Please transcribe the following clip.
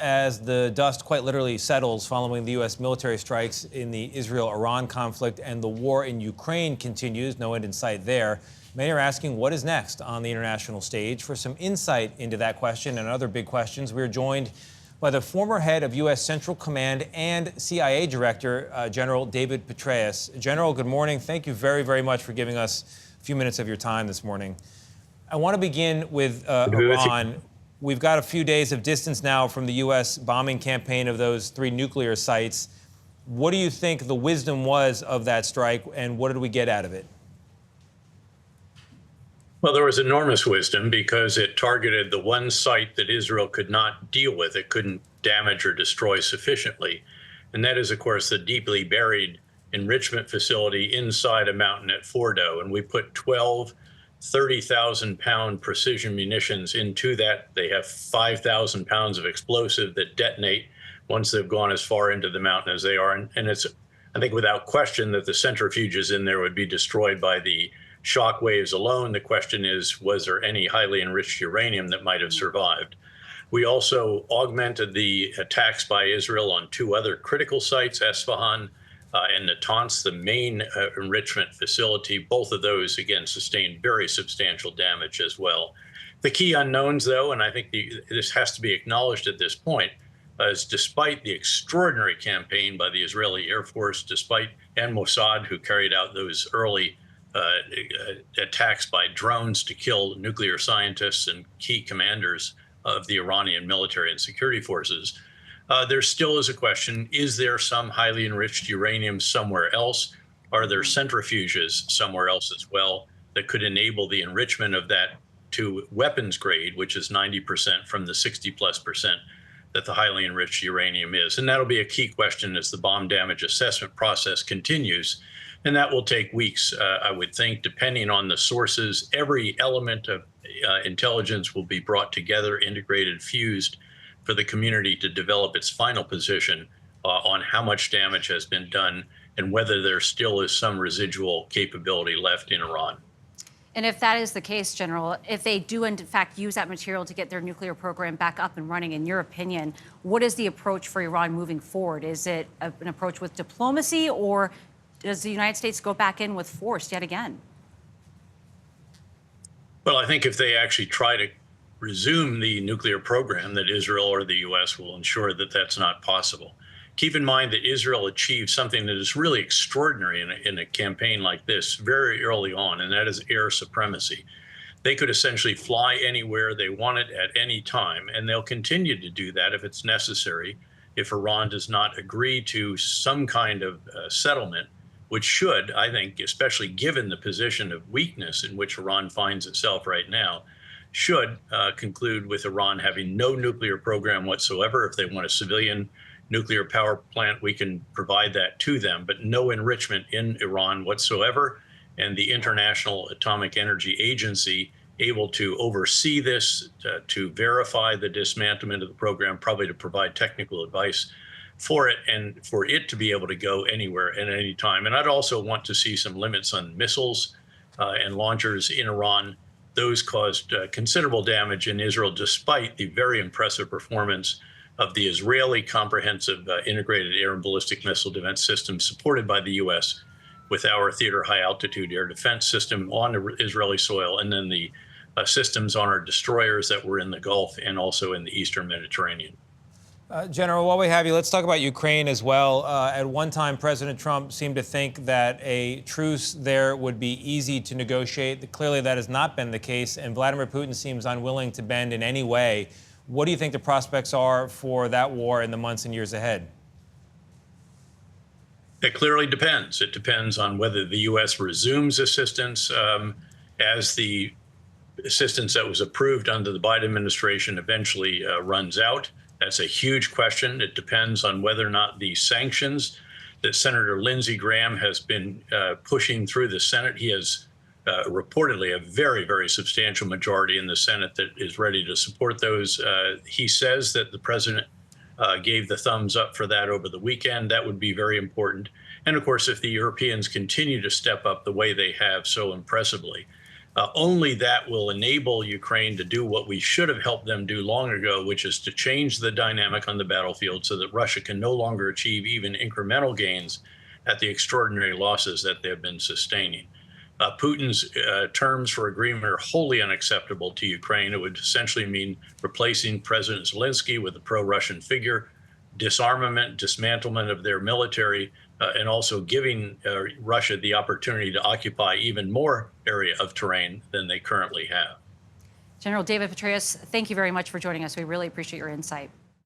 As the dust quite literally settles following the U.S. military strikes in the Israel-Iran conflict and the war in Ukraine continues, no end in sight there, many are asking what is next on the international stage. For some insight into that question and other big questions, we are joined by the former head of U.S. Central Command and CIA Director, General David Petraeus. General, good morning. Thank you very, very much for giving us a few minutes of your time this morning. I want to begin with Iran. We've got a few days of distance now from the U.S. bombing campaign of those 3 nuclear sites. What do you think the wisdom was of that strike, and what did we get out of it? Well, there was enormous wisdom because it targeted the one site that Israel could not deal with. It couldn't damage or destroy sufficiently. And that is, of course, the deeply buried enrichment facility inside a mountain at Fordo. And we put 12 30,000-pound precision munitions into that. They have 5,000 pounds of explosive that detonate once they've gone as far into the mountain as they are. And it's, I think, without question that the centrifuges in there would be destroyed by the shock waves alone. The question is, was there any highly enriched uranium that might have survived? We also augmented the attacks by Israel on 2 other critical sites, Esfahan and Natanz, the main enrichment facility. Both of those, again, sustained very substantial damage as well. The key unknowns, though, and I think this has to be acknowledged at this point, is despite the extraordinary campaign by the Israeli Air Force, and Mossad, who carried out those early attacks by drones to kill nuclear scientists and key commanders of the Iranian military and security forces, there still is a question, is there some highly enriched uranium somewhere else? Are there centrifuges somewhere else as well that could enable the enrichment of that to weapons grade, which is 90% from the 60+% that the highly enriched uranium is? And that'll be a key question as the bomb damage assessment process continues. And that will take weeks, I would think, depending on the sources. Every element of intelligence will be brought together, integrated, fused, for the community to develop its final position on how much damage has been done and whether there still is some residual capability left in Iran. And if that is the case, General, if they do in fact use that material to get their nuclear program back up and running, in your opinion, what is the approach for Iran moving forward? Is it an approach with diplomacy, or does the United States go back in with force yet again? Well, I think if they actually try to resume the nuclear program, that Israel or the U.S. will ensure that that's not possible. Keep in mind that Israel achieved something that is really extraordinary in a campaign like this very early on, and that is air supremacy. They could essentially fly anywhere they wanted at any time, and they'll continue to do that if it's necessary, if Iran does not agree to some kind of settlement, which should, I think, especially given the position of weakness in which Iran finds itself right now, should conclude with Iran having no nuclear program whatsoever. If they want a civilian nuclear power plant, we can provide that to them, but no enrichment in Iran whatsoever. And the International Atomic Energy Agency able to oversee this, to verify the dismantlement of the program, probably to provide technical advice for it, and for it to be able to go anywhere at any time. And I'd also want to see some limits on missiles and launchers in Iran. Those caused considerable damage in Israel, despite the very impressive performance of the Israeli comprehensive integrated air and ballistic missile defense system supported by the U.S. with our theater high altitude air defense system on Israeli soil, and then the systems on our destroyers that were in the Gulf and also in the Eastern Mediterranean. General, while we have you, let's talk about Ukraine as well. At one time, President Trump seemed to think that a truce there would be easy to negotiate. Clearly, that has not been the case, and Vladimir Putin seems unwilling to bend in any way. What do you think the prospects are for that war in the months and years ahead? It clearly depends. It depends on whether the U.S. resumes assistance as the assistance that was approved under the Biden administration eventually runs out. That's a huge question. It depends on whether or not the sanctions that Senator Lindsey Graham has been pushing through the Senate. He has reportedly a very, very substantial majority in the Senate that is ready to support those. He says that the president gave the thumbs up for that over the weekend. That would be very important. And of course, if the Europeans continue to step up the way they have so impressively, Only that will enable Ukraine to do what we should have helped them do long ago, which is to change the dynamic on the battlefield so that Russia can no longer achieve even incremental gains at the extraordinary losses that they have been sustaining. Putin's terms for agreement are wholly unacceptable to Ukraine. It would essentially mean replacing President Zelensky with a pro-Russian figure, disarmament, dismantlement of their military, and also giving Russia the opportunity to occupy even more area of terrain than they currently have. General David Petraeus, thank you very much for joining us. We really appreciate your insight.